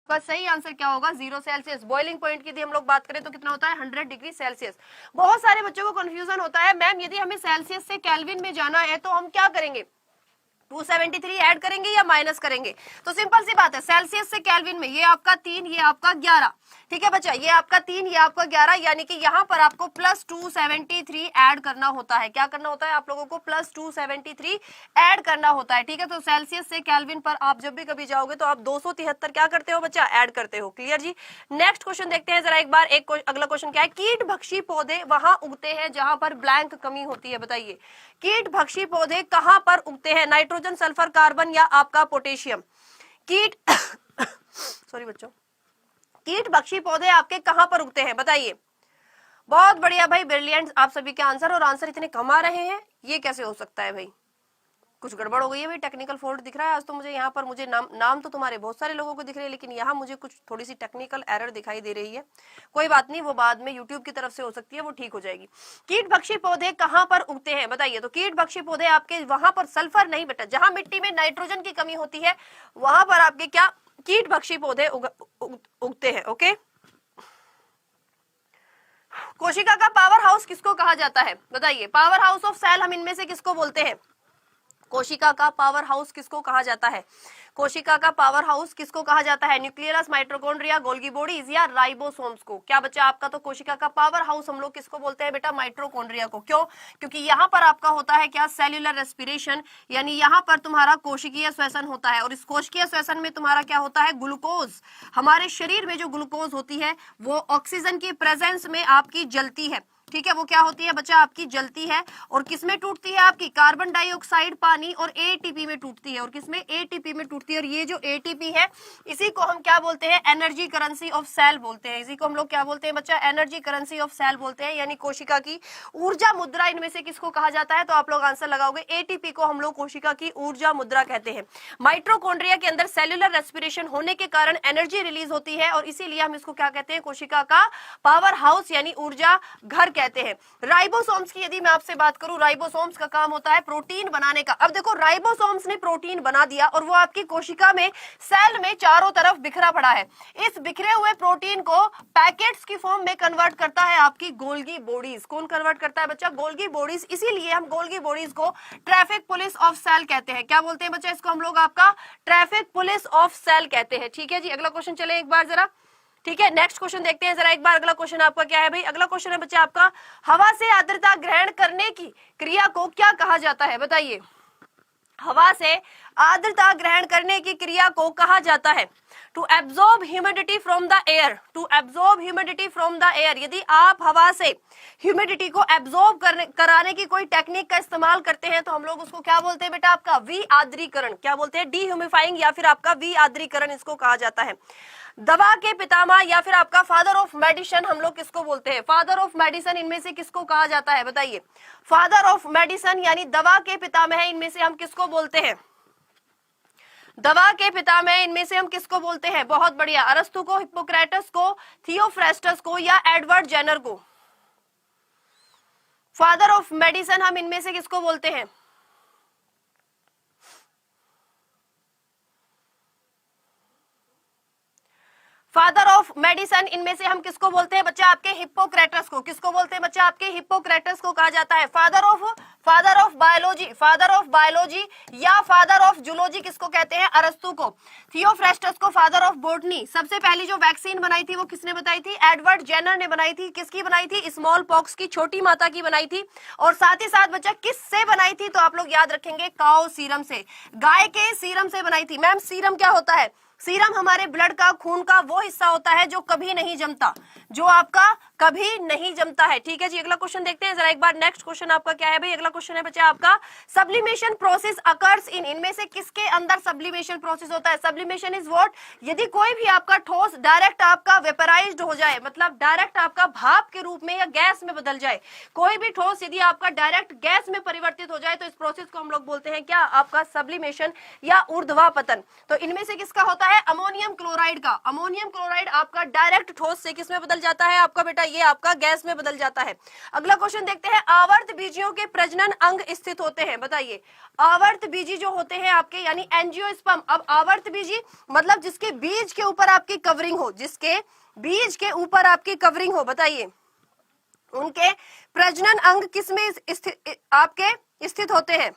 का सही आंसर क्या होगा 0 सेल्सियस। बॉइलिंग पॉइंट की यदि हम लोग बात करें तो कितना होता है 100 डिग्री सेल्सियस। बहुत सारे बच्चों को कंफ्यूजन होता है मैम यदि हमें सेल्सियस से केल्विन में जाना है तो हम क्या करेंगे, 273 ऐड करेंगे या माइनस करेंगे। तो सिंपल सी बात है, सेल्सियस से केल्विन में ये आपका 3 ये आपका 11, ठीक है बच्चा, ये आपका 3 ये आपका 11, यानी कि यहाँ पर आपको प्लस 273 ऐड करना होता है। क्या करना होता है आप लोगों को, प्लस 273 ऐड करना होता है, ठीक है। तो सेल्सियस से केल्विन पर आप जब भी कभी जाओगे तो आप 273 क्या करते हो बच्चा, ऐड करते हो। क्लियर जी। नेक्स्ट क्वेश्चन देखते हैं जरा एक बार। अगला क्वेश्चन क्या है, कीट भक्षी पौधे वहां उगते हैं जहां पर ब्लैंक कमी होती है। बताइए कीट भक्षी पौधे कहां पर उगते हैं, नाइट्रोजन, सल्फर, कार्बन या आपका पोटेशियम। कीट सॉरी बच्चों, कीट भक्षी पौधे आपके कहां पर उगते हैं बताइए। बहुत बढ़िया भाई, ब्रिलियंट आप सभी के आंसर, और आंसर इतने कम आ रहे हैं, ये कैसे हो सकता है भाई, कुछ गड़बड़ हो गई है भाई, टेक्निकल फॉल्ट दिख रहा है आज तो मुझे यहाँ पर। मुझे नाम तो तुम्हारे बहुत सारे लोगों को दिख रहे हैं, लेकिन यहाँ मुझे कुछ थोड़ी सी टेक्निकल एरर दिखाई दे रही है। कोई बात नहीं, वो बाद में यूट्यूब की तरफ से हो सकती है, वो ठीक हो जाएगी। कीट भक्षी पौधे कहाँ पर उगते हैं बताइए। तो कीट भक्षी पौधे आपके वहां पर, सल्फर नहीं बेटा, जहां मिट्टी में नाइट्रोजन की कमी होती है वहां पर आपके क्या कीट भक्षी पौधे उगते हैं। ओके, कोशिका का पावर हाउस किसको कहा जाता है बताइए। पावर हाउस ऑफ सेल हम इनमें से किसको बोलते हैं, कोशिका का पावर हाउस किसको कहा जाता है, कोशिका का पावर हाउस किसको कहा जाता है, न्यूक्लियस, माइटोकॉन्ड्रिया, गोल्गी बॉडीज या राइबोसोम्स को। क्या बच्चा आपका, तो कोशिका का पावर हाउस हम लोग किसको बोलते हैं बेटा, माइटोकॉन्ड्रिया को। क्यों, क्योंकि यहाँ पर आपका होता है क्या, सेल्यूलर रेस्पिरेशन, यानी यहाँ पर तुम्हारा कोशिकीय श्वसन होता है, और इस कोशिकीय श्वसन में तुम्हारा क्या होता है, ग्लूकोज। हमारे शरीर में जो ग्लूकोज होती है वो ऑक्सीजन की प्रेजेंस में आपकी जलती है, ठीक है, वो क्या होती है बच्चा, आपकी जलती है। और किसमें टूटती है आपकी, कार्बन डाइऑक्साइड, पानी और एटीपी में टूटती है, और किसमें, एटीपी में टूटती है। और ये जो एटीपी है इसी को हम क्या बोलते हैं, एनर्जी करेंसी ऑफ सेल बोलते हैं। इसी को हम लोग क्या बोलते हैं बच्चा, एनर्जी करेंसी ऑफ सेल बोलते हैं, यानी कोशिका की ऊर्जा मुद्रा इनमें से किसको कहा जाता है। तो आप लोग आंसर लगाओगे, एटीपी को हम लोग कोशिका की ऊर्जा मुद्रा कहते हैं। माइटोकॉन्ड्रिया के अंदर सेल्यूलर रेस्पिरेशन होने के कारण एनर्जी रिलीज होती है, और इसीलिए हम इसको क्या कहते हैं, कोशिका का पावर हाउस यानी ऊर्जा घर कहते हैं। राइबोसोम्स की यदि मैं आपसे बात करूं, राइबोसोम्स का काम होता है प्रोटीन बनाने का। अब देखो राइबोसोम्स ने प्रोटीन बना दिया और वो आपकी कोशिका में, सेल में चारों तरफ बिखरा पड़ा है। इस बिखरे हुए प्रोटीन को पैकेट्स की फॉर्म में कन्वर्ट करता है आपकी गोल्गी बॉडीज। कौन कन्वर्ट करता है बच्चा, गोल्गी बॉडीज। इसीलिए हम गोल्गी बॉडीज को ट्रैफिक पुलिस ऑफ सेल कहते हैं। क्या बोलते हैं बच्चा इसको, हम लोग आपका ट्रैफिक पुलिस ऑफ सेल कहते हैं। ठीक है जी, अगला क्वेश्चन चले एक बार जरा, ठीक है। नेक्स्ट क्वेश्चन देखते हैं जरा एक बार। अगला क्वेश्चन आपका क्या है भाई, अगला क्वेश्चन है बच्चा आपका, हवा से आर्द्रता ग्रहण करने की क्रिया को क्या कहा जाता है बताइए। हवा से आर्द्रता ग्रहण करने की क्रिया को कहा जाता है to absorb humidity from the air, to absorb humidity from the air. यदि आप हवा से ह्यूमिडिटी को एब्जॉर्ब कराने की कोई टेक्निक का इस्तेमाल करते हैं तो हम लोग उसको क्या बोलते हैं बेटा, आपका विआद्रीकरण। क्या बोलते हैं, डीह्यूमिफाइंग या फिर आपका विआद्रीकरण इसको कहा जाता है। दवा के पितामह या फिर आपका फादर ऑफ मेडिसिन हम लोग किसको बोलते हैं, फादर ऑफ मेडिसिन इनमें से किसको कहा जाता है बताइए। फादर ऑफ मेडिसिन यानी दवा के पितामह इनमें से हम किसको बोलते हैं, दवा के पितामह इनमें से हम किसको बोलते हैं। बहुत बढ़िया, अरस्तु को, हिप्पोक्रेटस को, थियोफ्रेस्टस को या एडवर्ड जेनर को। फादर ऑफ मेडिसिन हम इनमें से किसको बोलते हैं, फादर ऑफ मेडिसिन इनमें से हम किसको बोलते हैं बच्चा, आपके हिप्पोक्रेटस को। किसको बोलते हैं बच्चा, आपके हिप्पोक्रेटस को कहा जाता है। Father of biology, father of biology या फादर ऑफ जूलॉजी किसको कहते हैं, अरस्तु को। थियोफ्रेस्टस को फादर ऑफ बॉटनी। सबसे पहली जो वैक्सीन बनाई थी वो किसने बताई थी, एडवर्ड जेनर ने बनाई थी। किसकी बनाई थी, स्मॉल पॉक्स की, छोटी माता की बनाई थी। और साथ ही साथ बच्चा किससे बनाई थी, तो आप लोग याद रखेंगे काउ सीरम से, गाय के सीरम से बनाई थी। मैम सीरम क्या होता है, सीरम हमारे ब्लड का, खून का वो हिस्सा होता है जो कभी नहीं जमता, जो आपका कभी नहीं जमता है। ठीक है जी, अगला क्वेश्चन देखते हैं जरा एक बार। नेक्स्ट क्वेश्चन आपका क्या है भाई, अगला क्वेश्चन है बच्चा आपका, सब्लिमेशन प्रोसेस अकर्स इन, इनमें से किसके अंदर सब्लिमेशन प्रोसेस होता है। सब्लिमेशन इज व्हाट, यदि कोई भी आपका ठोस डायरेक्ट आपका वेपराइज्ड हो जाए, मतलब डायरेक्ट आपका भाप के रूप में या गैस में बदल जाए, कोई भी ठोस यदि आपका डायरेक्ट गैस में परिवर्तित हो जाए तो इस प्रोसेस को हम लोग बोलते हैं क्या, आपका सब्लिमेशन या ऊर्ध्वापतन। तो इनमें से किसका होता है, अमोनियम क्लोराइड का। अमोनियम क्लोराइड आपका डायरेक्ट ठोस से किसमें बदल जाता है आपका बेटा, ये आपका गैस में बदल जाता है। अगला क्वेश्चन देखते हैं, आवर्त बीजियों के प्रजनन अंग स्थित होते हैं। बताइए, आवर्त बीजी जो होते हैं आपके यानी एंजियोस्पर्म। अब आवर्त बीजी मतलब जिसके बीज के ऊपर आपकी कवरिंग हो, जिसके बीज के ऊपर आपकी कवरिंग हो। बताइए, उनके प्रजनन अंग किसमें आपके स्थित होते हैं?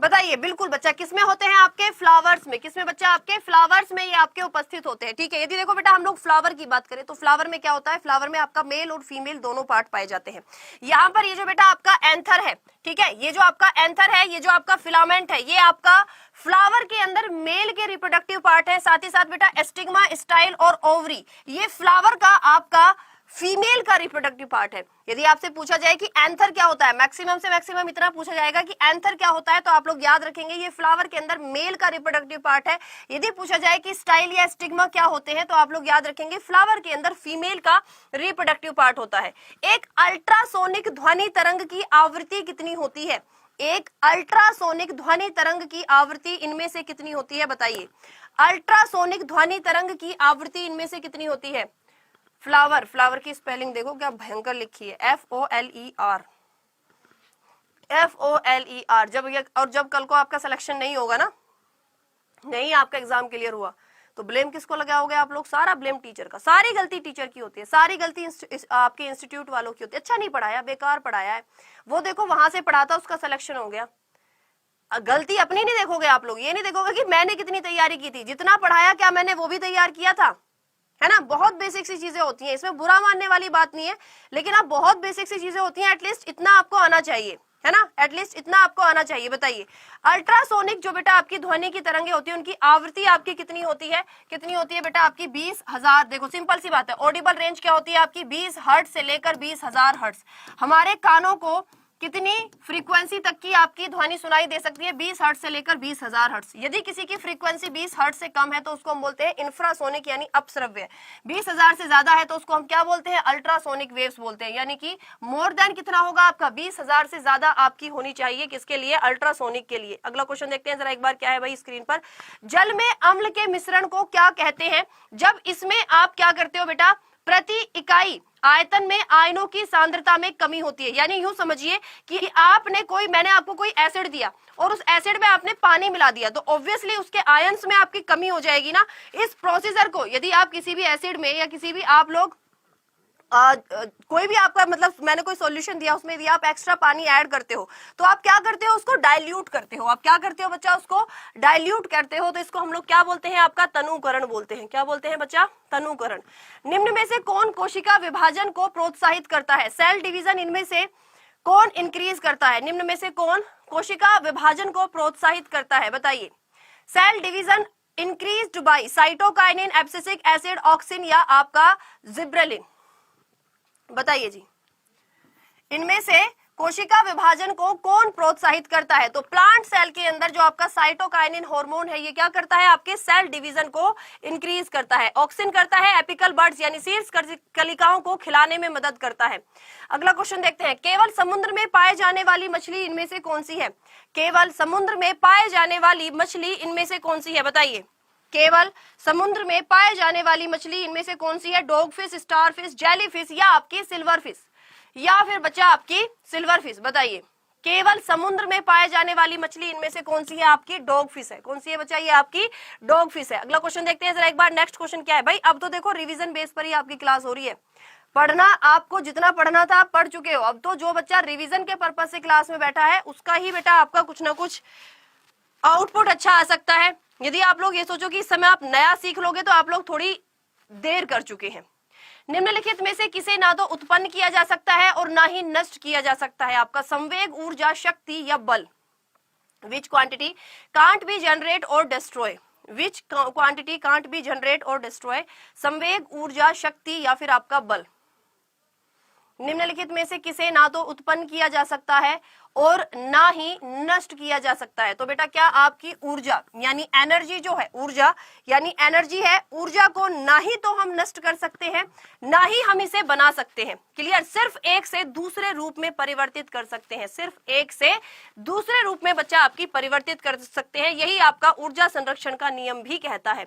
बताइए, बिल्कुल बच्चा, किसमें होते हैं? आपके फ्लावर्स में। किसमें बच्चा? आपके फ्लावर्स में ये आपके उपस्थित होते हैं। ठीक है, यदि देखो बेटा हम लोग फ्लावर की बात करें तो फ्लावर में क्या होता है? फ्लावर में आपका मेल और फीमेल दोनों पार्ट पाए जाते हैं। यहाँ पर ये जो बेटा आपका एंथर है, ठीक है, ये जो आपका एंथर है, ये जो आपका फिलामेंट है, ये आपका फ्लावर के अंदर मेल के रिप्रोडक्टिव पार्ट है। साथ ही साथ बेटा एस्टिग्मा, स्टाइल और ओवरी, ये फ्लावर का आपका फीमेल का रिप्रोडक्टिव पार्ट है। यदि आपसे पूछा जाए कि एंथर क्या होता है, मैक्सिमम से मैक्सिमम इतना पूछा जाएगा कि एंथर क्या होता है, तो आप लोग याद रखेंगे ये फ्लावर के अंदर मेल का रिप्रोडक्टिव पार्ट है। यदि पूछा जाए कि स्टाइल या स्टिग्मा क्या होते हैं, तो आप लोग याद रखेंगे फ्लावर के अंदर फीमेल का रिप्रोडक्टिव पार्ट होता है। एक अल्ट्रासोनिक ध्वनि तरंग की आवृत्ति कितनी होती है? एक अल्ट्रासोनिक ध्वनि तरंग की आवृत्ति इनमें से कितनी होती है? बताइए, अल्ट्रासोनिक ध्वनि तरंग की आवृत्ति इनमें से कितनी होती है? फ्लावर, फ्लावर की स्पेलिंग देखो क्या भयंकर लिखी है, FOLER, FOLER। जब कल को आपका सिलेक्शन नहीं होगा ना, नहीं आपका एग्जाम क्लियर हुआ, तो ब्लेम किसको लगाओगे आप लोग? सारा ब्लेम टीचर का। सारी गलती टीचर की होती है, सारी गलती आपके इंस्टीट्यूट वालों की होती है। अच्छा नहीं पढ़ाया, बेकार पढ़ाया है, वो देखो वहां से पढ़ा था उसका सिलेक्शन हो गया। गलती अपनी नहीं देखोगे आप लोग, ये नहीं देखोगे कि मैंने कितनी तैयारी की थी, जितना पढ़ाया क्या मैंने वो भी तैयार किया था, है ना। बहुत बेसिक सी चीजें होती हैं, इसमें बुरा मानने वाली बात नहीं है, लेकिन आप बहुत बेसिक सी चीजें होती हैं, एटलीस्ट इतना आपको आना चाहिए, है ना, एटलीस्ट इतना आपको आना चाहिए। बताइए, अल्ट्रासोनिक जो बेटा आपकी ध्वनि की तरंगें होती है, उनकी आवृत्ति आपकी कितनी होती है? कितनी होती है बेटा आपकी? 20,000। देखो सिंपल सी बात है, ऑडिबल रेंज क्या होती है आपकी? 20 हर्ट्ज से लेकर 20,000 हर्ट्ज। हमारे कानों को कितनी फ्रीक्वेंसी तक की आपकी ध्वनि सुनाई दे सकती है? 20 हर्ट्ज से लेकर 20,000 हर्ट्ज। यदि किसी की फ्रीक्वेंसी 20 हर्ट्ज से कम है तो उसको हम बोलते हैं इंफ्रासोनिक यानी अपश्रव्य। 20,000 से ज्यादा है तो उसको हम क्या बोलते हैं? अल्ट्रासोनिक वेव्स बोलते हैं। यानी कि मोर देन कितना होगा आपका? 20,000 से ज्यादा आपकी होनी चाहिए, किसके लिए? अल्ट्रासोनिक के लिए। अगला क्वेश्चन देखते हैं जरा एक बार, क्या है भाई स्क्रीन पर। जल में अम्ल के मिश्रण को क्या कहते हैं जब इसमें आप क्या करते हो बेटा? प्रति इकाई आयतन में आयनों की सांद्रता में कमी होती है। यानी यूं समझिए कि मैंने आपको कोई एसिड दिया और उस एसिड में आपने पानी मिला दिया, तो ऑब्वियसली उसके आयंस में आपकी कमी हो जाएगी ना। इस प्रोसीजर को यदि आप किसी भी एसिड में या किसी भी आप लोग कोई भी आपका मतलब मैंने कोई सॉल्यूशन दिया, उसमें यदि आप एक्स्ट्रा पानी ऐड करते हो तो आप क्या करते हो? उसको डाइल्यूट करते हो। आप क्या करते हो बच्चा? उसको डाइल्यूट करते हो। तो इसको हम लोग क्या बोलते हैं? आपका तनुकरण बोलते हैं। क्या बोलते हैं बच्चा? तनुकरण। निम्न में से कौन कोशिका विभाजन को प्रोत्साहित करता है? सेल डिवीजन इनमें से कौन इंक्रीज करता है? निम्न में से कौन कोशिका विभाजन को प्रोत्साहित करता है? बताइए। Cell division increased by cytokinin, abscisic acid, auxin या आपका जिब्रेलिन। बताइए जी, इनमें से कोशिका विभाजन को कौन प्रोत्साहित करता है? तो प्लांट सेल के अंदर जो आपका साइटोकाइनिन हार्मोन है, ये क्या करता है? आपके सेल डिवीजन को इंक्रीज करता है। ऑक्सिन करता है एपिकल बड्स यानी शीर्ष कलिकाओं को खिलाने में मदद करता है। अगला क्वेश्चन देखते हैं, केवल समुद्र में पाए जाने वाली मछली इनमें से कौन सी है? केवल समुद्र में पाए जाने वाली मछली इनमें से कौन सी है? बताइए, केवल समुद्र में पाए जाने वाली मछली इनमें से कौन सी है? Dog fish, star fish, jelly fish या आपकी सिल्वर फिश, या फिर बच्चा आपकी सिल्वर फिश। बताइए, केवल समुद्र में पाए जाने वाली मछली इनमें से कौन सी है? आपकी डॉग फिश है। कौन सी है बच्चा? ये आपकी डॉग फिश है। अगला क्वेश्चन देखते हैं जरा एक बार। नेक्स्ट क्वेश्चन क्या है भाई? अब तो देखो रिवीजन बेस पर ही आपकी क्लास हो रही है। पढ़ना आपको जितना पढ़ना था आप पढ़ चुके हो। अब तो जो बच्चा रिवीजन के पर्पज से क्लास में बैठा है उसका ही बेटा आपका कुछ ना कुछ आउटपुट अच्छा आ सकता है। यदि आप लोग ये सोचो कि इस समय आप नया सीख लोगे तो आप लोग थोड़ी देर कर चुके हैं। निम्नलिखित में से किसे ना तो उत्पन्न किया जा सकता है और ना ही नष्ट किया जा सकता है? आपका संवेग, ऊर्जा, शक्ति या बल। Which quantity can't be generate और destroy? Which quantity can't be generate और डिस्ट्रॉय, संवेग, ऊर्जा, शक्ति या फिर आपका बल। निम्नलिखित में से किसे ना तो उत्पन्न किया जा सकता है और ना ही नष्ट किया जा सकता है। तो बेटा क्या आपकी ऊर्जा यानी एनर्जी जो है, ऊर्जा यानी एनर्जी है, ऊर्जा को ना ही तो हम नष्ट कर सकते हैं ना ही हम इसे बना सकते हैं। क्लियर? सिर्फ एक से दूसरे रूप में परिवर्तित कर सकते हैं, सिर्फ एक से दूसरे रूप में बच्चा आपकी परिवर्तित कर सकते हैं। यही आपका ऊर्जा संरक्षण का नियम भी कहता है।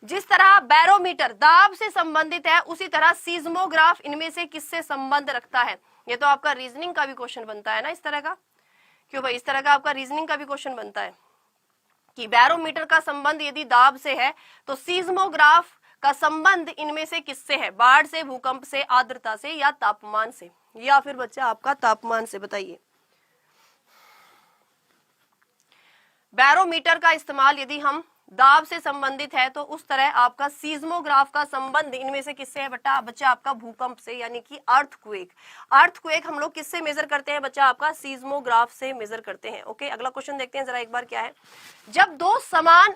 जिस तरह बैरोमीटर दाब से संबंधित है, उसी तरह सीज्मोग्राफ इनमें से किससे संबंध रखता है? ये तो आपका रीजनिंग का भी क्वेश्चन बनता है ना इस तरह का। क्यों भाई? इस तरह का आपका रीजनिंग का भी क्वेश्चन बनता है कि बैरोमीटर का संबंध यदि दाब से है तो सीज्मोग्राफ का संबंध इनमें से किससे है? बाढ़ से, भूकंप से, आर्द्रता से या तापमान से, या फिर बच्चा आपका तापमान से। बताइए, बैरोमीटर का इस्तेमाल यदि हम दाब से संबंधित है तो उस तरह आपका सीज्मोग्राफ का संबंध इनमें से किससे है बच्चा आपका भूकंप से, यानी कि अर्थक्वेक। अर्थक्वेक हम लोग किससे मेजर करते हैं बच्चा? आपका सीज्मोग्राफ से मेजर करते हैं। ओके, अगला क्वेश्चन देखते हैं जरा एक बार क्या है। जब दो समान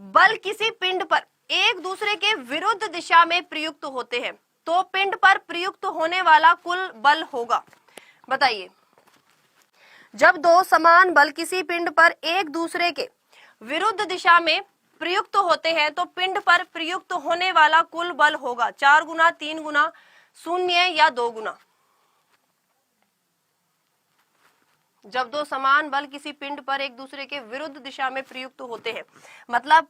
बल किसी पिंड पर एक दूसरे के विरुद्ध दिशा में प्रयुक्त होते हैं तो पिंड पर प्रयुक्त होने वाला कुल बल होगा। बताइए, जब दो समान बल किसी पिंड पर एक दूसरे के विरुद्ध दिशा में प्रयुक्त होते हैं तो पिंड पर प्रयुक्त होने वाला कुल बल होगा 4 गुना, 3 गुना, 0 या 2 गुना। जब दो समान बल किसी पिंड पर एक दूसरे के विरुद्ध दिशा में प्रयुक्त होते हैं, मतलब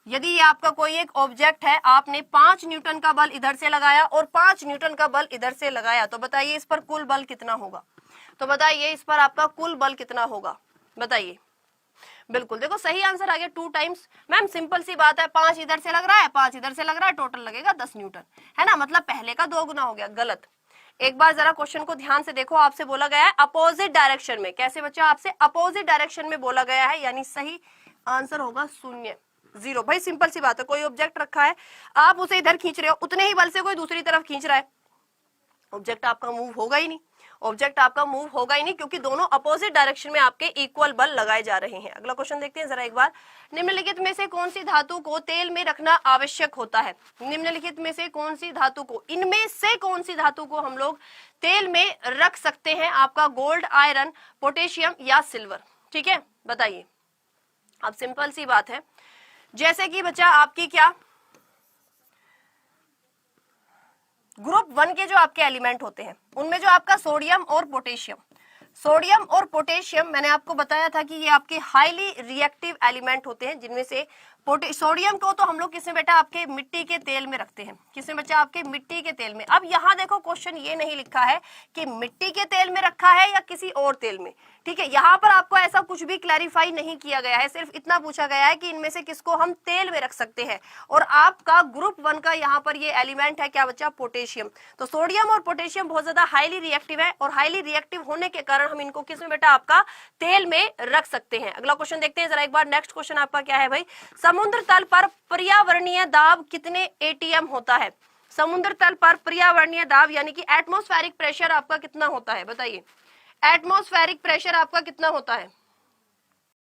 यदि आपका कोई एक ऑब्जेक्ट है, आपने 5 न्यूटन का बल इधर से लगाया और 5 न्यूटन का बल इधर से लगाया, तो बताइए इस पर कुल बल कितना होगा? तो बताइए इस पर आपका कुल बल कितना होगा? बताइए। बिल्कुल, देखो सही आंसर आ गया 2 टाइम्स। मैम सिंपल सी बात है, 5 इधर से लग रहा है, 5 इधर से लग रहा है, टोटल लगेगा 10 न्यूटन, है ना? मतलब पहले का 2 गुना हो गया। गलत। एक बार जरा क्वेश्चन को ध्यान से देखो, आपसे बोला गया है अपोजिट डायरेक्शन में। कैसे बच्चा? आपसे अपोजिट डायरेक्शन में बोला गया है, यानी सही आंसर होगा 0, 0। भाई सिंपल सी बात है, कोई ऑब्जेक्ट रखा है, आप उसे इधर खींच रहे हो, उतने ही बल से कोई दूसरी तरफ खींच रहा है, ऑब्जेक्ट आपका मूव होगा ही नहीं, ऑब्जेक्ट आपका मूव होगा ही नहीं, क्योंकि दोनों अपोजिट डायरेक्शन में आपके इक्वल बल लगाए जा रहे हैं। अगला क्वेश्चन देखते हैं जरा एक बार। निम्नलिखित में से कौन सी धातु को तेल में रखना आवश्यक होता है? निम्नलिखित में से कौन सी धातु को, इनमें से कौन सी धातु को हम लोग तेल में रख सकते हैं? आपका गोल्ड, आयरन, पोटेशियम या सिल्वर। ठीक है, बताइए। अब सिंपल सी बात है, जैसे कि बच्चा आपकी क्या ग्रुप 1 के जो आपके एलिमेंट होते हैं उनमें जो आपका सोडियम और पोटेशियम, सोडियम और पोटेशियम मैंने आपको बताया था कि ये आपके हाईली रिएक्टिव एलिमेंट होते हैं, जिनमें से सोडियम को तो हम लोग किसमें बेटा आपके मिट्टी के तेल में रखते हैं। किसमें बच्चा? आपके मिट्टी के तेल में। अब यहाँ देखो क्वेश्चन ये नहीं लिखा है कि मिट्टी के तेल में रखा है या किसी और तेल में। ठीक है, यहाँ पर आपको ऐसा कुछ भी क्लैरिफाई नहीं किया गया है, सिर्फ इतना पूछा गया है कि इनमें से किसको हम तेल में रख सकते हैं। और आपका ग्रुप 1 का यहाँ पर ये एलिमेंट है क्या बच्चा? पोटेशियम। तो सोडियम और पोटेशियम बहुत ज्यादा हाईली रिएक्टिव है और हाईली रिएक्टिव होने के कारण हम इनको किसमें बेटा आपका तेल में रख सकते हैं। अगला क्वेश्चन देखते हैं जरा एक बार। नेक्स्ट क्वेश्चन आपका क्या है भाई? समुद्र तल पर पर्यावरणीय दाब कितने एटीएम होता है? समुद्र तल पर पर्यावरणीय दाब यानी कि एटमॉस्फेरिक प्रेशर आपका कितना होता है? बताइए, एटमॉस्फेरिक प्रेशर आपका कितना होता है?